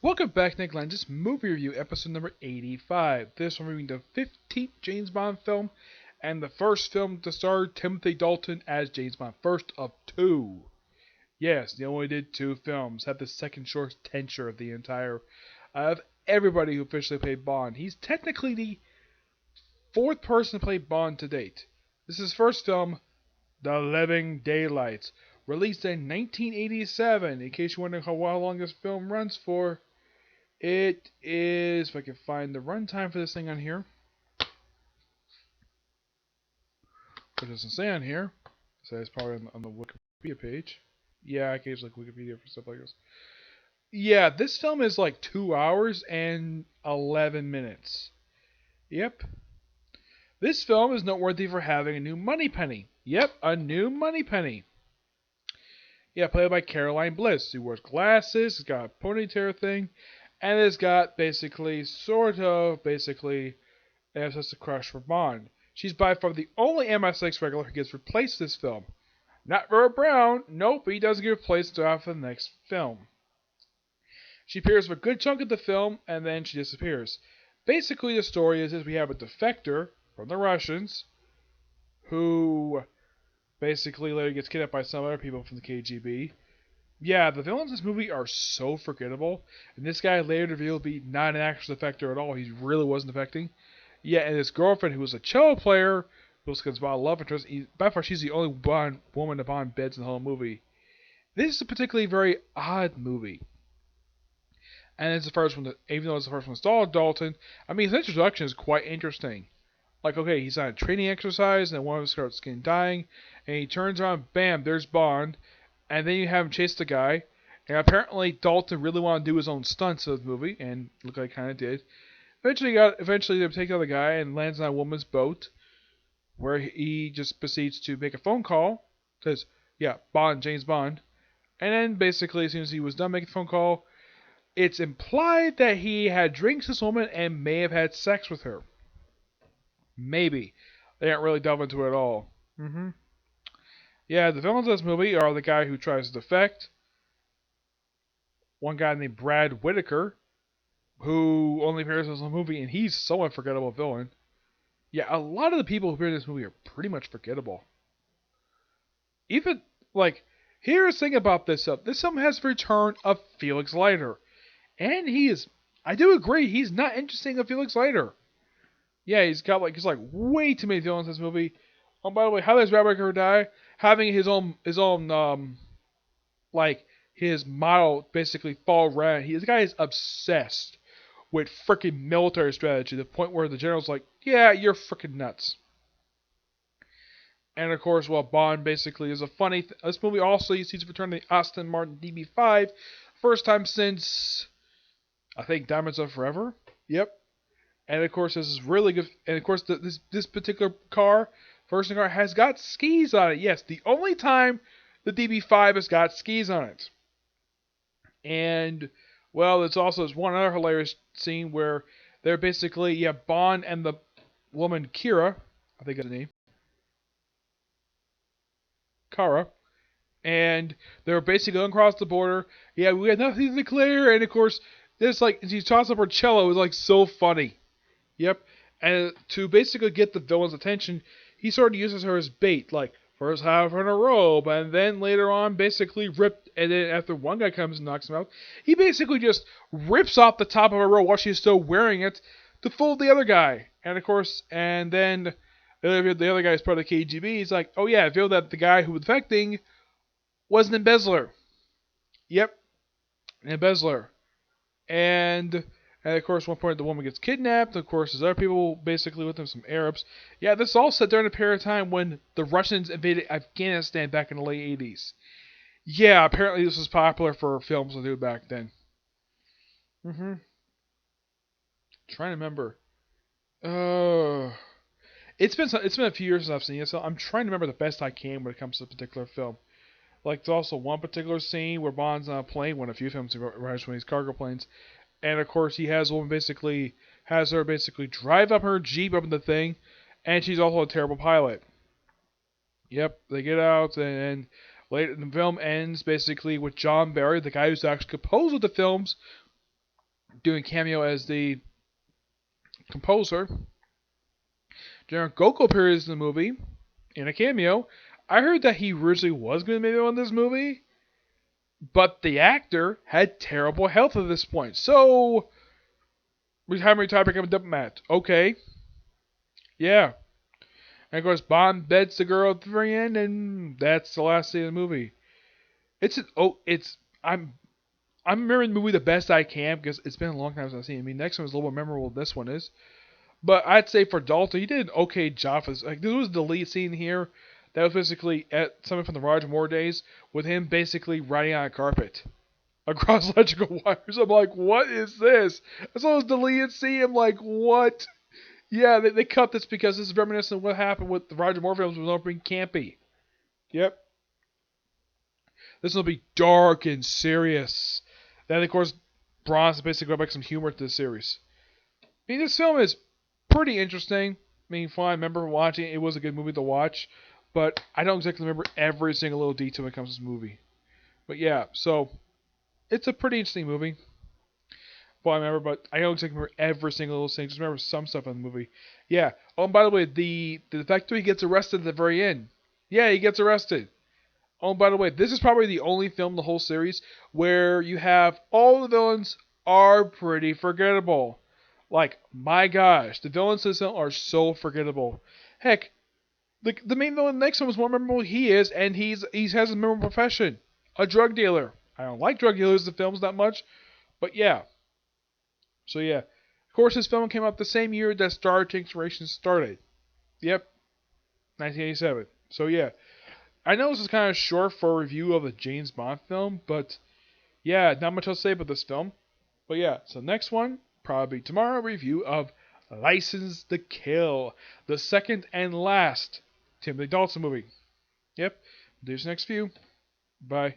Welcome back to Lenz's Movie Review, episode number 85. This one reviewing the 15th James Bond film, and the first film to star Timothy Dalton as James Bond. First of two. Yes, they only did two films. Had the second shortest tenure of the entire, of everybody who officially played Bond. He's technically the fourth person to play Bond to date. This is his first film, The Living Daylights. Released in 1987. In case you're wondering how long this film runs for, it is, if I can find the runtime for this thing on here, it doesn't say on here, so it's probably on the Wikipedia page. Yeah, I can use like Wikipedia for stuff like this. Yeah, this film is like 2 hours and 11 minutes. Yep. This film is noteworthy for having a new Moneypenny. Yep, a new Moneypenny. Yeah, played by Caroline Bliss, who wears glasses, has got a ponytail thing, and has got basically, has a crush for Bond. She's by far the only MI6 regular who gets replaced this film. Not Robert Brown, nope, he doesn't get replaced until after the next film. She appears for a good chunk of the film, and then she disappears. Basically, the story is we have a defector from the Russians, who basically later gets kidnapped by some other people from the KGB. Yeah, the villains in this movie are so forgettable. And this guy later revealed to be not an actual defector at all. He really wasn't defecting. Yeah, and his girlfriend, who was a cello player, who was a love interest, by far she's the only woman to Bond beds in the whole movie. This is a particularly very odd movie. And it's the first one that, even though it's the first one to star Dalton, I mean, his introduction is quite interesting. Like, okay, he's on a training exercise, and one of his starts getting dying, and he turns around, bam, there's Bond, and then you have him chase the guy, and apparently Dalton really wanted to do his own stunts in the movie, and looked like he kind of did. Eventually they take out the guy and lands on a woman's boat, where he just proceeds to make a phone call, says, yeah, Bond, James Bond, and then basically as soon as he was done making the phone call, it's implied that he had drinks with this woman and may have had sex with her. Maybe. They don't really delve into it at all. Yeah, the villains of this movie are the guy who tries to defect, one guy named Brad Whitaker, who only appears in the movie, and he's so unforgettable villain. Yeah, a lot of the people who appear in this movie are pretty much forgettable. Even, like, here's the thing about this film. This film has the return of Felix Leiter. And I do agree, he's not interesting as Felix Leiter. Yeah, he's like way too many villains in this movie. Oh, by the way, how does Brad Whitaker die? Having his own his model basically fall around. This guy is obsessed with freaking military strategy to the point where the general's like, yeah, you're freaking nuts. And of course, well, Bond basically is a funny. This movie also sees the return of the Aston Martin DB5, first time since I think Diamonds Are Forever. Yep. And of course, this is really good. And of course, this particular car, first car, has got skis on it. Yes, the only time the DB5 has got skis on it. And, well, there's also this one other hilarious scene where they're basically, Bond and the woman Kira, I think that's her name, Kara, and they're basically going across the border. Yeah, we got nothing to declare. And of course, there's like, she tosses up her cello. It was like so funny. Yep. And to basically get the villain's attention, he sort of uses her as bait, like first have her in a robe, and then later on basically and then after one guy comes and knocks him out, he basically just rips off the top of her robe while she's still wearing it to fool the other guy. And of course, and then the other guy is part of the KGB. He's like, oh yeah, I feel that the guy who was defecting was an embezzler. Yep, an embezzler. And of course, at one point the woman gets kidnapped. Of course, there's other people basically with them, some Arabs. Yeah, this all set during a period of time when the Russians invaded Afghanistan back in the late 80s. Yeah, apparently this was popular for films to do back then. Trying to remember. It's been a few years since I've seen it, so I'm trying to remember the best I can when it comes to a particular film. Like, there's also one particular scene where Bond's on a plane, one of a few films he writes when he's cargo planes. And of course, he has her basically drive up her Jeep up in the thing, and she's also a terrible pilot. Yep, they get out, and later the film ends basically with John Barry, the guy who's actually composed the films, doing cameo as the composer. Darren Goko appears in the movie in a cameo. I heard that he originally was going to be on this movie, but the actor had terrible health at this point. So, retirement to become a diplomat. Okay. Yeah. And of course, Bond beds the girl at the very end, and that's the last scene of the movie. I'm remembering the movie the best I can because it's been a long time since I've seen it. I mean, next one is a little more memorable than this one is. But I'd say for Dalton, he did an okay job. Like, this was the lead scene here. That was basically at something from the Roger Moore days with him basically riding on a carpet across electrical wires. I'm like, what is this? I saw this deleted scene. I'm like, what? Yeah, they cut this because this is reminiscent of what happened with the Roger Moore films with being campy. Yep. This will be dark and serious. Then, of course, Bronze basically got back some humor to the series. I mean, this film is pretty interesting. I mean, fine. I remember watching it. It was a good movie to watch. But I don't exactly remember every single little detail when it comes to this movie. But yeah, so it's a pretty interesting movie. Well, I remember, but I don't exactly remember every single little thing. Just remember some stuff in the movie. Yeah. Oh, and by the way, the fact that he gets arrested at the very end. Yeah, he gets arrested. Oh, and by the way, this is probably the only film in the whole series where you have all the villains are pretty forgettable. Like, my gosh, the villains in this film are so forgettable. Heck, the main villain in the next one was more memorable he is, and he has a memorable profession. A drug dealer. I don't like drug dealers in the films that much, but yeah. So yeah. Of course, this film came out the same year that Star Trek Generation started. Yep. 1987. So yeah. I know this is kind of short for a review of a James Bond film, but yeah, not much else to say about this film. But yeah, so next one, probably tomorrow, review of License to Kill, the second and last Timothy Dalton movie. Yep. There's the next few. Bye.